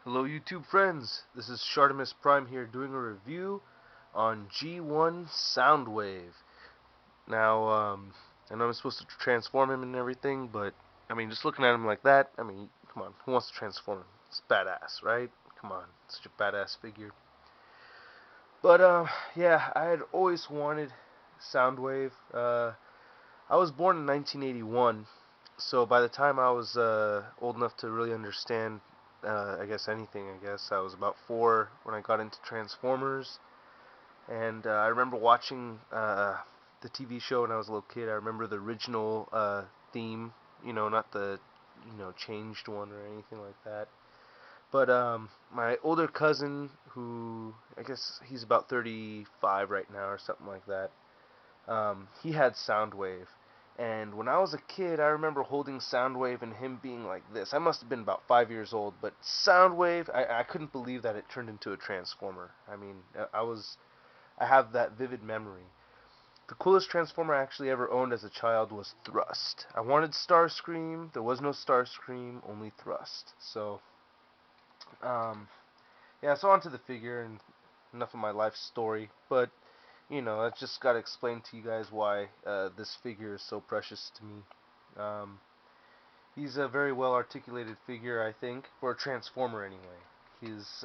Hello YouTube friends, this is Shartimus Prime here doing a review on G1 Soundwave. Now, I know I'm supposed to transform him and everything, but, I mean, just looking at him like that, I mean, come on, who wants to transform him? It's badass, right? Come on, such a badass figure. But, yeah, I had always wanted Soundwave. I was born in 1981, so by the time I was old enough to really understand, I guess anything, I was about 4 when I got into Transformers, and I remember watching the TV show when I was a little kid. I remember the original theme, not the changed one or anything like that. But my older cousin, who I guess he's about 35 right now or something like that, he had Soundwave. And when I was a kid, I remember holding Soundwave and him being like this. I must have been about 5 years old, but Soundwave, I couldn't believe that it turned into a Transformer. I mean, I have that vivid memory. The coolest Transformer I actually ever owned as a child was Thrust. I wanted Starscream. There was no Starscream, only Thrust. So, um, yeah, so on to the figure, and enough of my life story. But I just got to explain to you guys why this figure is so precious to me. Um, he's a very well articulated figure, I think, for a Transformer anyway. His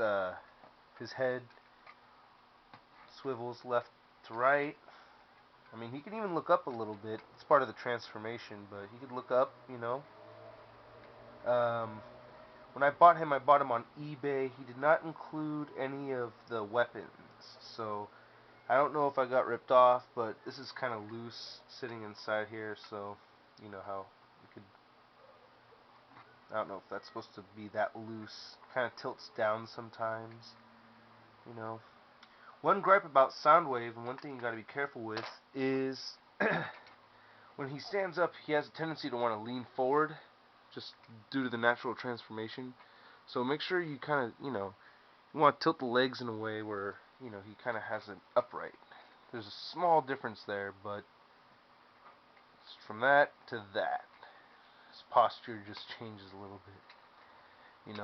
head swivels left to right. I mean, he can even look up a little bit. It's part of the transformation, but he could look up, Um, when I bought him on eBay. He did not include any of the weapons, so I don't know if I got ripped off, but this is kind of loose sitting inside here, so you know how you could. I don't know if that's supposed to be that loose. Kind of tilts down sometimes, you know. One gripe about Soundwave, and one thing you got to be careful with, is when he stands up, he has a tendency to want to lean forward, just due to the natural transformation. So make sure you kind of, you want to tilt the legs in a way where, he kind of has an upright. There's a small difference there, but from that to that, his posture just changes a little bit.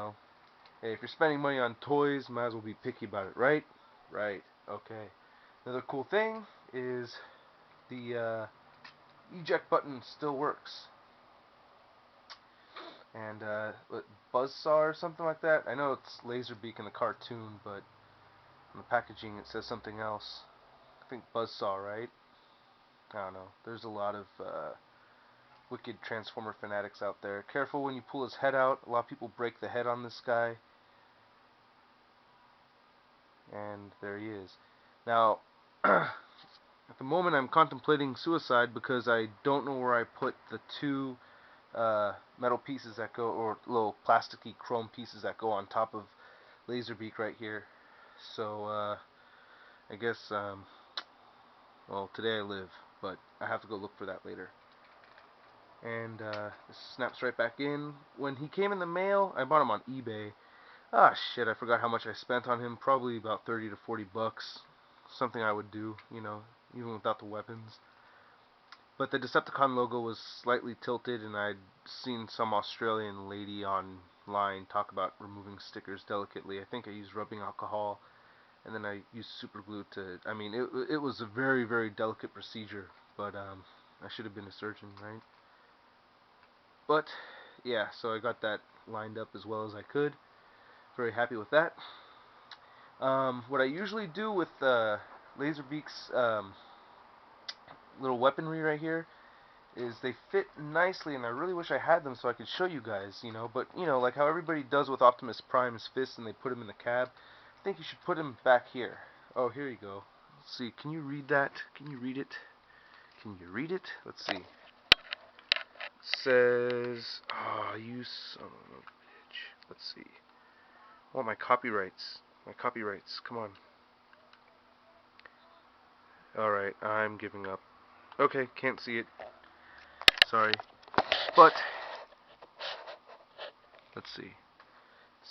Hey, if you're spending money on toys, might as well be picky about it, right? Right. Okay. Another cool thing is the eject button still works. And Buzzsaw or something like that. I know it's Laserbeak in the cartoon, but on the packaging it says something else. I think Buzzsaw, right? I don't know. There's a lot of wicked Transformer fanatics out there. Careful when you pull his head out. A lot of people break the head on this guy. And there he is. Now, at the moment I'm contemplating suicide because I don't know where I put the two metal pieces that go, or little plasticky chrome pieces that go on top of Laserbeak right here. So, I guess, well, today I live, but I have to go look for that later. And this snaps right back in. When he came in the mail, I bought him on eBay. Ah, shit, I forgot how much I spent on him. Probably about 30 to 40 bucks. Something I would do, even without the weapons. But the Decepticon logo was slightly tilted, and I'd seen some Australian lady online talk about removing stickers delicately. I think I used rubbing alcohol, and then I used super glue to. I mean, it was a very, very delicate procedure, but I should have been a surgeon, right? But yeah, so I got that lined up as well as I could. Very happy with that. What I usually do with Laserbeak's little weaponry right here is they fit nicely, and I really wish I had them so I could show you guys, But, like how everybody does with Optimus Prime's fists and they put him in the cab, I think you should put him back here. Oh, here you go. Let's see, can you read that? Can you read it? Can you read it? Let's see. It says, oh, you son of a bitch. Let's see. I want my copyrights. My copyrights. Come on. Alright, I'm giving up. Okay, can't see it. Sorry. But, let's see. It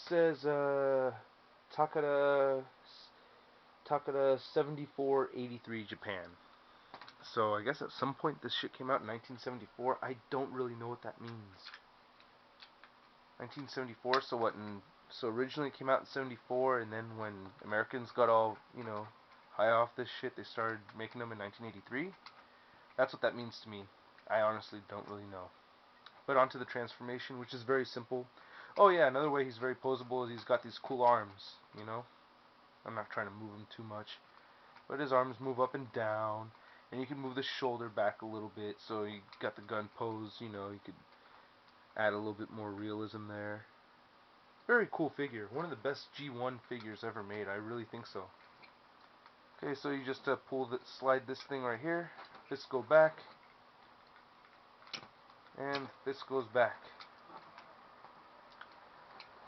says, Takara 7483 Japan. So I guess at some point this shit came out in 1974. I don't really know what that means. 1974, so what, in So originally it came out in '74, and then when Americans got all, high off this shit, they started making them in 1983. That's what that means to me. I honestly don't really know. But onto the transformation, which is very simple. Oh yeah, another way he's very posable is he's got these cool arms, I'm not trying to move him too much. But his arms move up and down, and you can move the shoulder back a little bit, so you got the gun pose, you could add a little bit more realism there. Very cool figure. One of the best G1 figures ever made. I really think so. Okay, so you just slide this thing right here. This go back, and this goes back.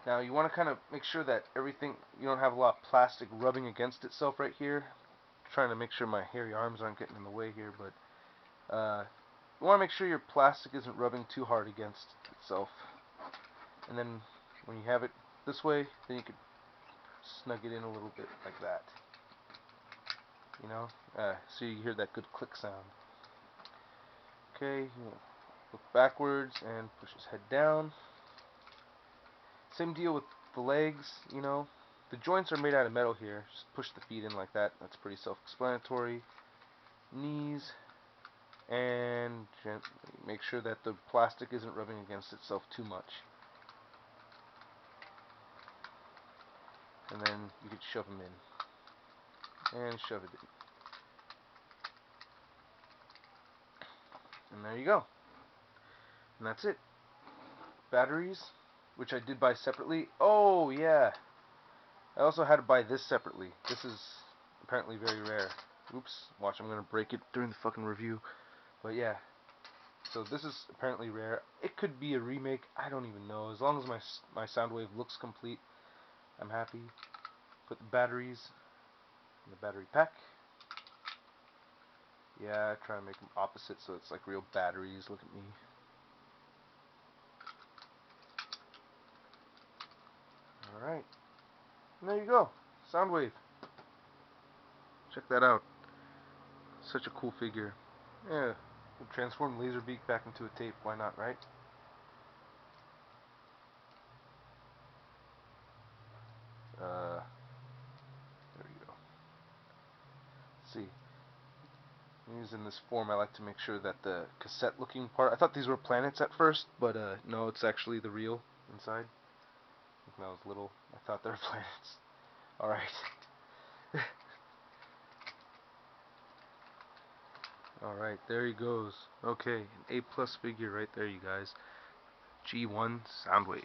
Now you want to kind of make sure that everything, you don't have a lot of plastic rubbing against itself right here. I'm trying to make sure my hairy arms aren't getting in the way here, but you want to make sure your plastic isn't rubbing too hard against itself. And then when you have it this way, then you can snug it in a little bit like that. So you hear that good click sound. Okay, look backwards and push his head down. Same deal with the legs, The joints are made out of metal here. Just push the feet in like that. That's pretty self-explanatory. Knees. And gently make sure that the plastic isn't rubbing against itself too much. And then you could shove them in. And shove it in. And there you go. And that's it. Batteries, which I did buy separately. Oh, yeah. I also had to buy this separately. This is apparently very rare. Oops. Watch, I'm going to break it during the fucking review. But yeah. So this is apparently rare. It could be a remake. I don't even know. As long as my Soundwave looks complete, I'm happy. Put the batteries in the battery pack. Yeah, try to make them opposite so it's like real batteries. Look at me. Alright. And there you go. Soundwave. Check that out. Such a cool figure. Yeah. We'll transform Laserbeak back into a tape. Why not, right? There you go. Let's see. Using this form, I like to make sure that the cassette looking part, I thought these were planets at first, but no, it's actually the real inside. When I was little, I thought they were planets. Alright. Alright, there he goes. Okay, an A+ figure right there, you guys. G1 Soundwave.